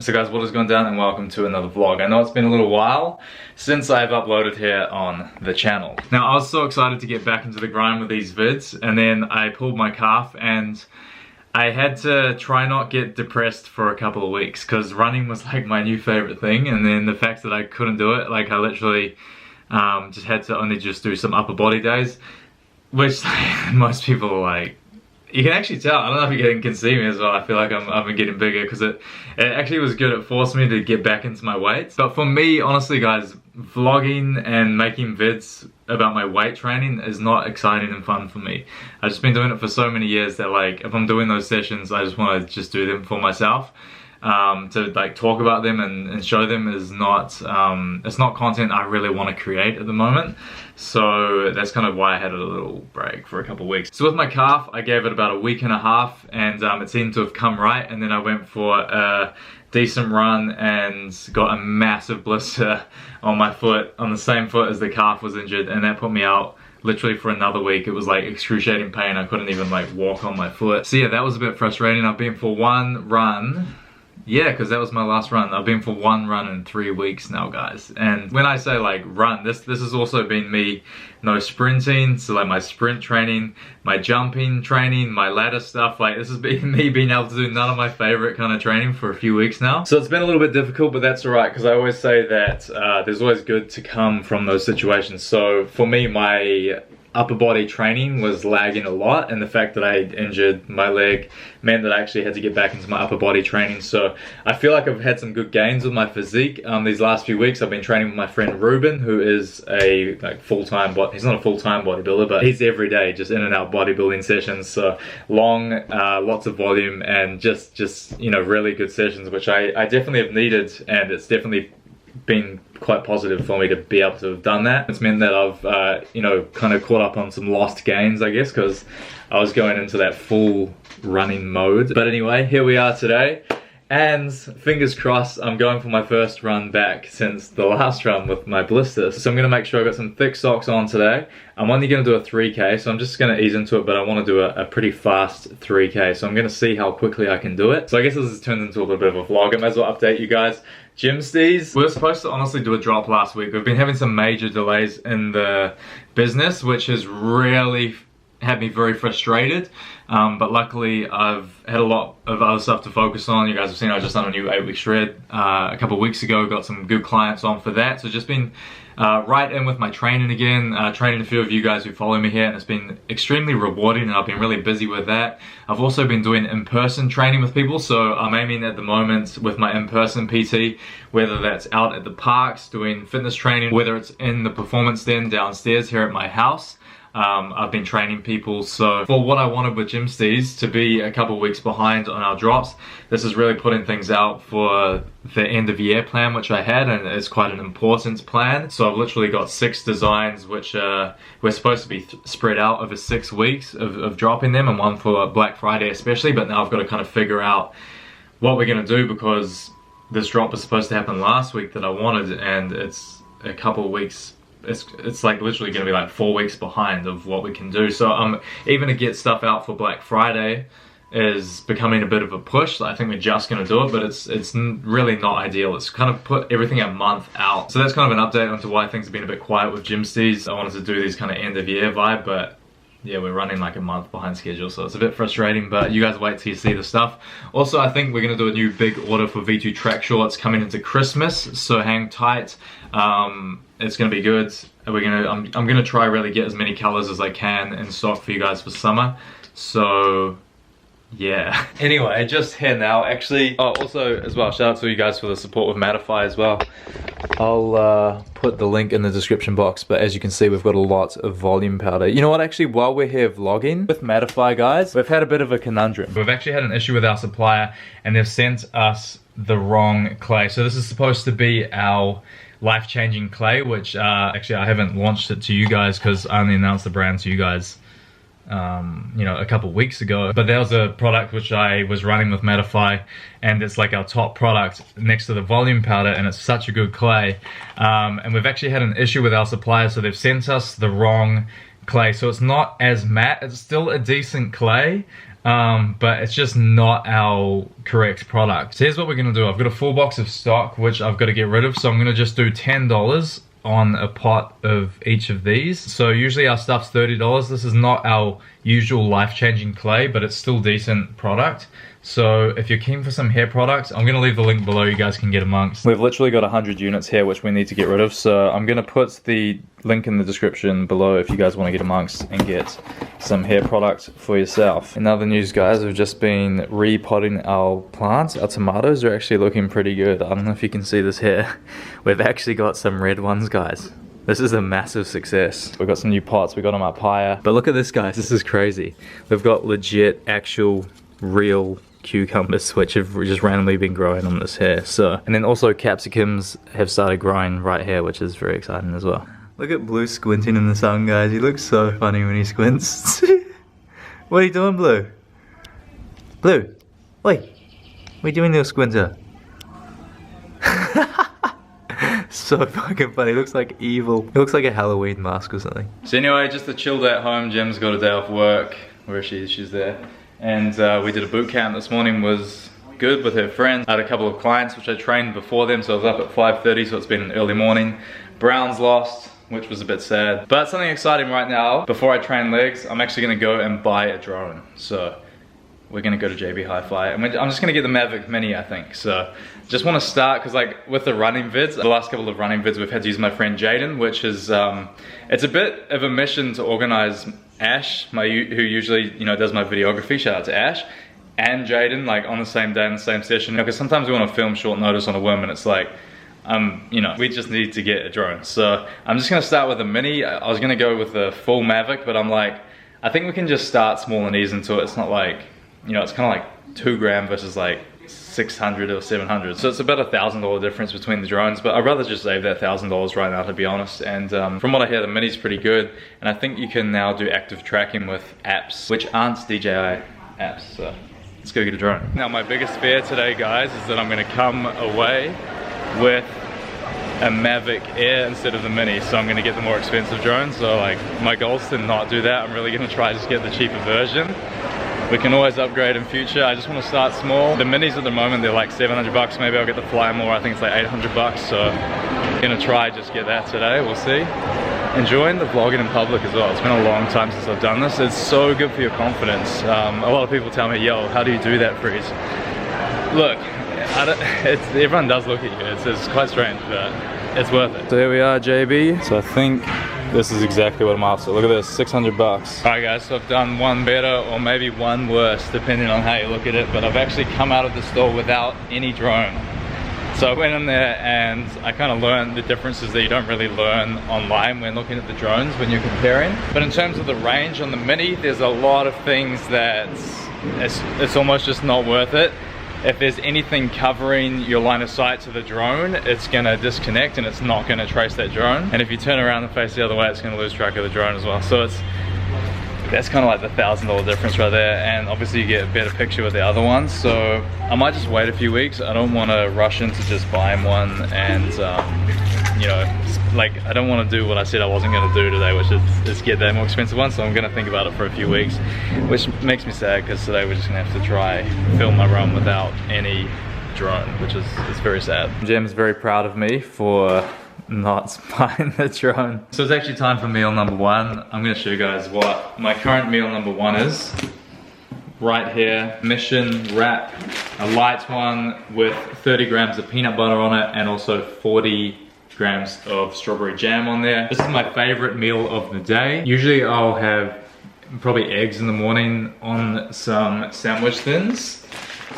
So guys, what is going down, and welcome to another vlog. I know it's been a little while since I've uploaded here on the channel. Now I was so excited to get back into the grind with these vids, and then I pulled my calf and I had to try not get depressed for a couple of weeks because running was like my new favorite thing, and then the fact that I couldn't do it, like I literally just had to only just do some upper body days, which most people are like, you can actually tell. I don't know if you can see me as well. I feel like I've been getting bigger because it actually was good. It forced me to get back into my weights. But for me, honestly guys, vlogging and making vids about my weight training is not exciting and fun for me. I've just been doing it for so many years that like if I'm doing those sessions, I just want to just do them for myself. To like talk about them and show them is not it's not content I really want to create at the moment. So that's kind of why I had a little break for a couple of weeks. So with my calf, I gave it about a week and a half, and it seemed to have come right, and then I went for a decent run and got a massive blister on my foot, on the same foot as the calf was injured, and that put me out literally for another week. It was like excruciating pain. I couldn't even like walk on my foot. So yeah, that was a bit frustrating. I've been for one run. Yeah, because that was my last run. I've been for one run in 3 weeks now, guys. And when I say like run, this has also been me no sprinting, so like my sprint training, my jumping training, my ladder stuff. Like this has been me being able to do none of my favorite kind of training for a few weeks now. So it's been a little bit difficult, but that's alright, because I always say that there's always good to come from those situations. So for me, my upper body training was lagging a lot, and the fact that I injured my leg meant that I actually had to get back into my upper body training. So I feel like I've had some good gains with my physique these last few weeks. I've been training with my friend Ruben, who is a like full-time he's not a full-time bodybuilder, but he's every day just in and out bodybuilding sessions. So long, lots of volume, and just you know, really good sessions, which I definitely have needed, and it's definitely been quite positive for me to be able to have done that. It's meant that I've you know, kind of caught up on some lost gains, I guess, because I was going into that full running mode. But anyway, here we are today, and fingers crossed I'm going for my first run back since the last run with my blister. So I'm going to make sure I've got some thick socks on today. I'm only going to do a 3K, so I'm just going to ease into it, but I want to do a pretty fast 3K, so I'm going to see how quickly I can do it. So I guess this has turned into a little bit of a vlog. I might as well update you guys. Gymsties, we were supposed to honestly do a drop last week. We've been having some major delays in the business, which has really had me very frustrated, but luckily I've had a lot of other stuff to focus on. You guys have seen I just done a new 8-week shred a couple of weeks ago, got some good clients on for that, so just been right in with my training again, training a few of you guys who follow me here, and it's been extremely rewarding, and I've been really busy with that. I've also been doing in-person training with people, so I'm aiming at the moment with my in-person PT, whether that's out at the parks doing fitness training, whether it's in the performance den downstairs here at my house. I've been training people. So for what I wanted with Gymsties to be a couple weeks behind on our drops, this is really putting things out for the end of year plan which I had, and it's quite an important plan. So I've literally got 6 designs which we're supposed to be spread out over 6 weeks of dropping them, and one for Black Friday especially. But now I've got to kind of figure out what we're going to do, because this drop was supposed to happen last week that I wanted, and it's a couple of weeks. It's like literally going to be like 4 weeks behind of what we can do. So even to get stuff out for Black Friday is becoming a bit of a push. I think we're just going to do it, but it's really not ideal. It's kind of put everything a month out. So that's kind of an update onto why things have been a bit quiet with Gymsties. I wanted to do these kind of end of year vibe, but yeah, we're running like a month behind schedule, so it's a bit frustrating, but you guys wait till you see the stuff. Also, I think we're going to do a new big order for V2 track shorts coming into Christmas, so hang tight. It's going to be good. I'm going to try really get as many colors as I can in stock for you guys for summer. So yeah. Anyway, just here now actually. Oh, also as well, shout out to you guys for the support with Mattify as well. I'll put the link in the description box, but as you can see, we've got a lot of volume powder. You know what, actually, while we're here vlogging with Mattify, guys, we've had a bit of a conundrum. We've actually had an issue with our supplier, and they've sent us the wrong clay. So this is supposed to be our life-changing clay, which actually I haven't launched it to you guys because I only announced the brand to you guys you know, a couple weeks ago. But there was a product which I was running with Mattify, and it's like our top product next to the volume powder, and it's such a good clay. And we've actually had an issue with our supplier, so they've sent us the wrong clay. So it's not as matte, it's still a decent clay, but it's just not our correct product. So here's what we're gonna do. I've got a full box of stock, which I've got to get rid of. So I'm gonna just do $10 on a pot of each of these. So usually our stuff's $30. This is not our usual life-changing clay, but it's still decent product. So if you're keen for some hair products, I'm gonna leave the link below, you guys can get amongst. We've literally got 100 units here which we need to get rid of, so I'm gonna put the link in the description below if you guys want to get amongst and get some hair products for yourself. In other news, guys, we've just been repotting our plants. Our tomatoes are actually looking pretty good. I don't know if you can see this here. We've actually got some red ones, guys. This is a massive success. We've got some new pots, we got them up higher. But look at this, guys, this is crazy. We've got legit, actual, real cucumbers which have just randomly been growing on this here. So, and then also capsicums have started growing right here, which is very exciting as well. Look at Blue squinting in the sun, guys. He looks so funny when he squints. What are you doing, Blue? Blue, oi, what are you doing, little squinter? So fucking funny. He looks like evil. He looks like a Halloween mask or something. So anyway, just a chilled at home. Jem's got a day off work. Where is she? She's there. And we did a boot camp this morning, was good with her friends. I had a couple of clients which I trained before them, so I was up at 5:30, so it's been an early morning. Browns lost, which was a bit sad. But something exciting right now, before I train legs, I'm actually gonna go and buy a drone. So we're gonna go to JB Hi-Fi, and I'm just gonna get the Mavic Mini, I think. So just wanna start, cause like with the running vids, the last couple of running vids, we've had to use my friend Jaden, which is, it's a bit of a mission to organize Ash, who usually, you know, does my videography, shout out to Ash, and Jaden, like on the same day in the same session. Because sometimes we want to film short notice on a whim and it's like, you know, we just need to get a drone. So I'm just gonna start with a mini. I was gonna go with the full Mavic, but I'm like, I think we can just start small and ease into it. It's not like, you know, it's kind of like 2 gram versus like 600 or 700. So it's about $1,000 difference between the drones, but I'd rather just save that $1,000 right now, to be honest. And from what I hear, the Mini's pretty good. And I think you can now do active tracking with apps, which aren't DJI apps. So let's go get a drone. Now my biggest fear today, guys, is that I'm gonna come away with a Mavic Air instead of the Mini. So I'm gonna get the more expensive drone. So like my goal is to not do that. I'm really gonna try to just get the cheaper version. We can always upgrade in future. I just want to start small. The Minis at the moment, they're like 700 bucks. Maybe I'll get the Fly more. I think it's like 800 bucks. So I'm gonna try just get that today. We'll see. Enjoying the vlogging in public as well. It's been a long time since I've done this. It's so good for your confidence. A lot of people tell me, yo, how do you do that, Freeze? Look, everyone does look at you. It's quite strange, but it's worth it. So here we are, JB. So I think this is exactly what I'm after. Look at this, 600 bucks. All right guys, so I've done one better or maybe one worse, depending on how you look at it, but I've actually come out of the store without any drone. So I went in there and I kind of learned the differences that you don't really learn online when looking at the drones when you're comparing. But in terms of the range on the Mini, there's a lot of things that it's almost just not worth it. If there's anything covering your line of sight to the drone, it's gonna disconnect and it's not gonna trace that drone. And if you turn around and face the other way, it's gonna lose track of the drone as well. So that's kind of like the $1,000 difference right there. And obviously you get a better picture with the other one. So I might just wait a few weeks. I don't wanna rush into just buying one and, you know, like I don't want to do what I said I wasn't going to do today, which is get that more expensive one. So I'm going to think about it for a few weeks, which makes me sad because today we're just going to have to try film my run without any drone, which is very sad. Jem's very proud of me for not buying the drone. So it's actually time for meal number one. I'm going to show you guys what my current meal number one is. Right here, Mission Wrap, a light one with 30 grams of peanut butter on it and also 40 grams of strawberry jam on there. This is my favorite meal of the day. Usually I'll have probably eggs in the morning on some sandwich thins,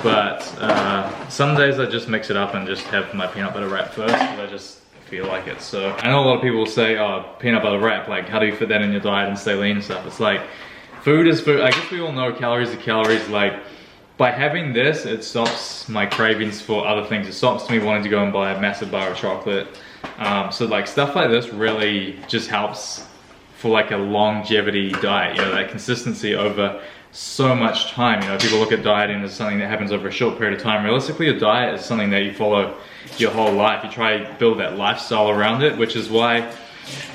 but some days I just mix it up and just have my peanut butter wrap first because I just feel like it. So I know a lot of people say, oh, peanut butter wrap, like how do you fit that in your diet and stay lean and stuff? It's like, food is food. I guess we all know calories are calories. Like by having this, it stops my cravings for other things. It stops me wanting to go and buy a massive bar of chocolate. So like stuff like this really just helps for like a longevity diet, you know, that consistency over so much time. You know, people look at dieting as something that happens over a short period of time. Realistically, a diet is something that you follow your whole life. You try to build that lifestyle around it, which is why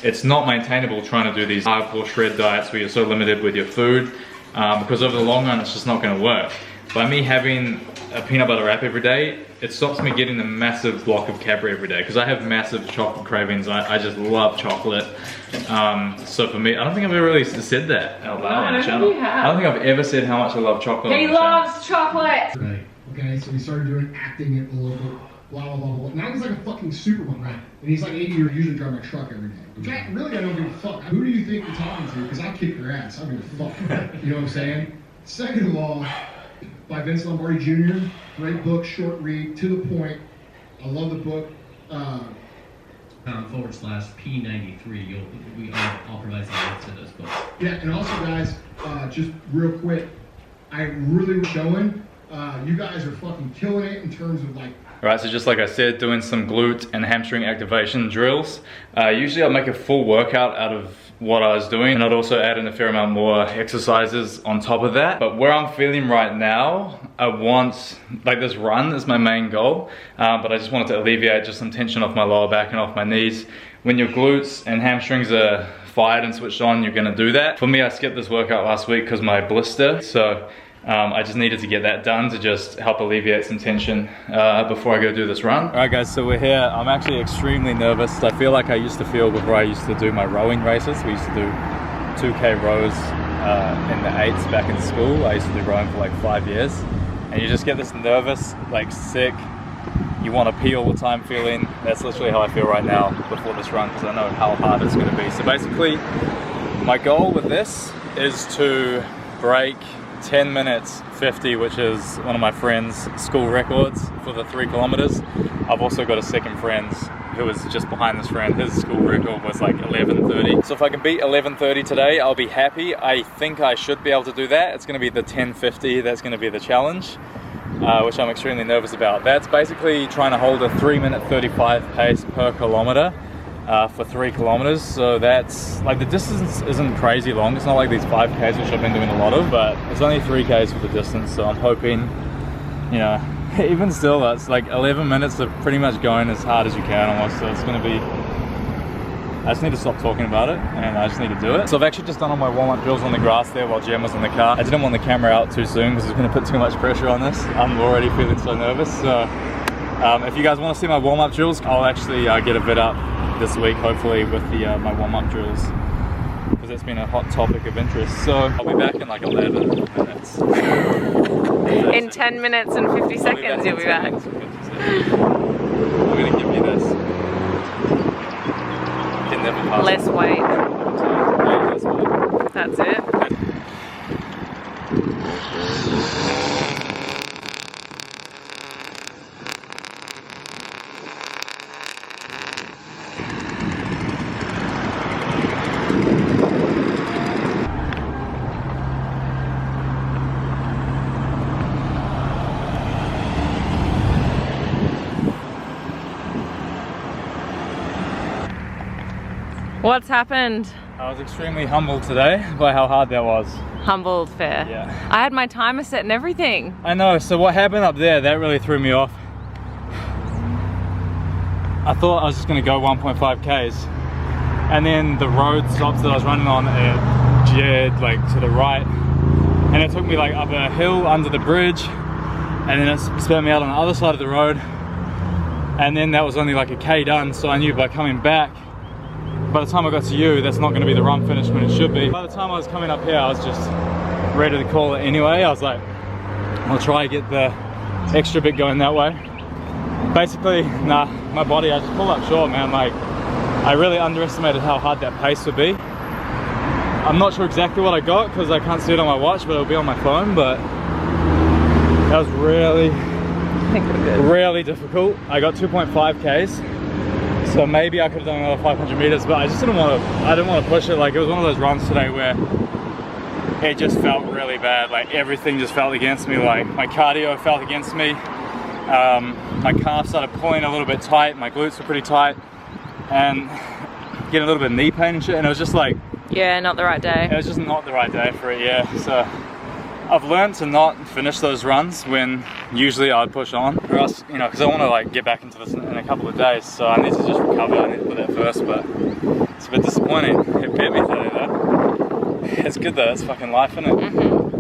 it's not maintainable trying to do these hardcore shred diets where you're so limited with your food. because over the long run it's just not going to work. By me having a peanut butter wrap every day, it stops me getting a massive block of Cadbury every day, because I have massive chocolate cravings. I just love chocolate. So for me, I don't think I've ever really said that out loud on the channel. I don't think I've ever said how much I love chocolate. He loves chocolate! Right, okay, so we started doing acting it a little bit, blah, blah, blah, blah. Now he's like a fucking Superman, right? And he's like 80 years, usually drive my truck every day. Which I don't give a fuck. Who do you think you're talking to? Because I kick your ass, I don't give a fuck. You know what I'm saying? Second of all, by Vince Lombardi Jr., great book, short read, to the point. I love the book. /P93. I'll provide some links to those books. Yeah, and also guys, just real quick, I really was showing, you guys are fucking killing it in terms of like. Alright, so just like I said, doing some glute and hamstring activation drills. Usually I'll make a full workout out of what I was doing, and I'd also add in a fair amount more exercises on top of that. But where I'm feeling right now, I want, like, this run is my main goal, but I just wanted to alleviate just some tension off my lower back and off my knees. When your glutes and hamstrings are fired and switched on, you're gonna do that. For me, I skipped this workout last week because my blister, so I just needed to get that done to just help alleviate some tension before I go do this run. Alright guys, so we're here. I'm actually extremely nervous. I feel like I used to feel before I used to do my rowing races. We used to do 2K rows in the 8s back in school. I used to do rowing for like 5 years. And you just get this nervous, like sick, you want to pee all the time feeling. That's literally how I feel right now before this run, because I know how hard it's going to be. So basically, my goal with this is to break 10 minutes 50, which is one of my friend's school records for the 3 kilometers. I've also got a second friend who is just behind this friend. His school record was like 11:30. So if I can beat 11:30 today, I'll be happy. I think I should be able to do that. It's going to be the 10:50 that's going to be the challenge, which I'm extremely nervous about. That's basically trying to hold a 3-minute 35 pace per kilometer for 3 kilometers. So that's like, the distance isn't crazy long. It's not like these 5Ks, which I've been doing a lot of, but it's only 3Ks for the distance. So I'm hoping, you know, even still, it's like 11 minutes of pretty much going as hard as you can almost. So it's gonna be, I just need to stop talking about it and I just need to do it. So I've actually just done all my warm-up drills on the grass there while Jem was in the car. I didn't want the camera out too soon because it's gonna put too much pressure on this. I'm already feeling so nervous. So if you guys want to see my warm-up drills, I'll actually get a vid up this week, hopefully, with the my warm-up drills, because it's been a hot topic of interest. So I'll be back in like 11 minutes. In 10 minutes and 50 seconds, you'll be back. I'm gonna give you this. Less weight. That's it. What's happened? I was extremely humbled today by how hard that was. Humbled, fair. Yeah. I had my timer set and everything. I know, so what happened up there, that really threw me off. I thought I was just gonna go 1.5 Ks. And then the road stops that I was running on, it geared like to the right. And it took me like up a hill under the bridge. And then it spun me out on the other side of the road. And then that was only like a K done, so I knew by coming back, by the time I got to you, that's not going to be the run finish when it should be. By the time I was coming up here, I was just ready to call it anyway. I was like, I'll try to get the extra bit going that way. Basically, nah, my body, I just pulled up short, man. Like, I really underestimated how hard that pace would be. I'm not sure exactly what I got because I can't see it on my watch, but it'll be on my phone. But that was really, really difficult. I got 2.5 Ks. So maybe I could have done another 500 meters, but I just didn't want to, push it. Like, it was one of those runs today where it just felt really bad. Like, everything just felt against me. Like, my cardio felt against me. My calves started pulling a little bit tight. My glutes were pretty tight. And getting a little bit of knee pain and shit. And it was just like, yeah, not the right day. It was just not the right day for it, yeah. So I've learned to not finish those runs when usually I'd push on, or else, you know, because I want to like get back into this in a couple of days, so I need to just recover. I need to put that first, but it's a bit disappointing. It bit me today though. It's good though, it's fucking life, isn't it?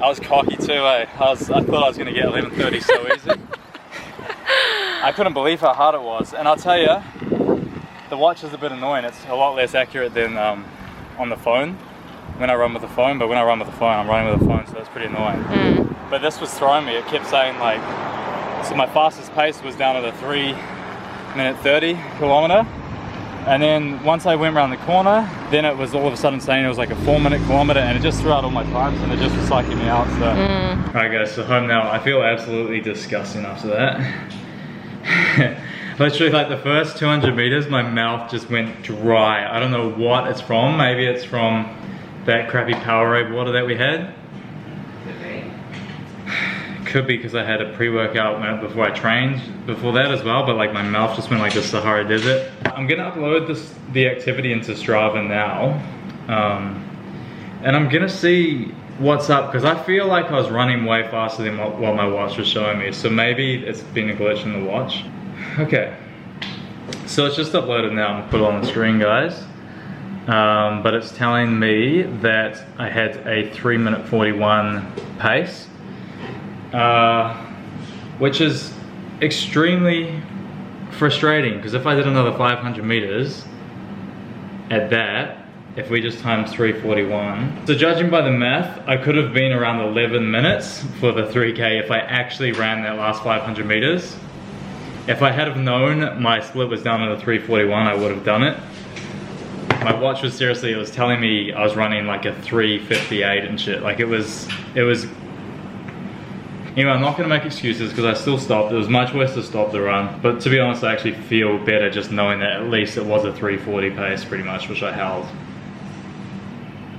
I was cocky too, eh? I thought I was gonna get 11:30 so easy. I couldn't believe how hard it was. And I'll tell you, the watch is a bit annoying. It's a lot less accurate than on the phone, when I run with the phone. But when I run with the phone, I'm running with the phone, so that's pretty annoying. But this was throwing me. It kept saying like, so my fastest pace was down at a 3:30 kilometer. And then once I went around the corner, then it was all of a sudden saying it was like a 4-minute kilometer, and it just threw out all my times, and it just was psyching me out. So, alright guys, so home now. I feel absolutely disgusting after that. Literally like the first 200 meters, my mouth just went dry. I don't know what it's from. Maybe it's from that crappy Powerade water that we had. Could be because I had a pre-workout before I trained before that as well, but like my mouth just went like the Sahara Desert. I'm gonna upload the activity into Strava now, and I'm gonna see what's up, because I feel like I was running way faster than what my watch was showing me, so maybe it's been a glitch in the watch. Okay, so it's just uploaded now. I'm gonna put it on the screen, guys. But it's telling me that I had a 3:41 pace. Which is extremely frustrating, because if I did another 500 meters at that, if we just times 3:41, so judging by the math, I could have been around 11 minutes for the 3K if I actually ran that last 500 meters. If I had have known my split was down at a 3:41, I would have done it. My watch was seriously, it was telling me I was running like a 3:58 and shit. Like it was. Anyway, I'm not gonna make excuses because I still stopped. It was much worse to stop the run. But to be honest, I actually feel better just knowing that at least it was a 3:40 pace pretty much, which I held.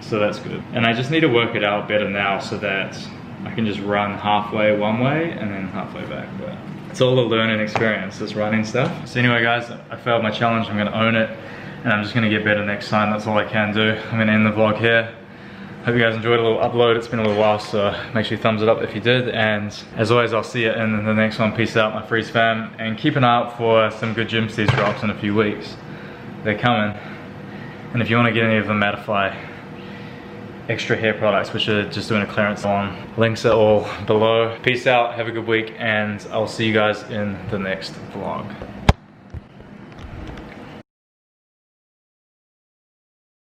So that's good. And I just need to work it out better now so that I can just run halfway one way and then halfway back. But it's all a learning experience, this running stuff. So anyway guys, I failed my challenge. I'm gonna own it. And I'm just gonna get better next time. That's all I can do. I'm gonna end the vlog here. Hope you guys enjoyed a little upload. It's been a little while, so make sure you thumbs it up if you did. And as always, I'll see you in the next one. Peace out, my Freeze fam. And keep an eye out for some good gym steez drops in a few weeks. They're coming. And if you want to get any of the Mattify extra hair products, which are just doing a clearance on, links are all below. Peace out, have a good week, and I'll see you guys in the next vlog.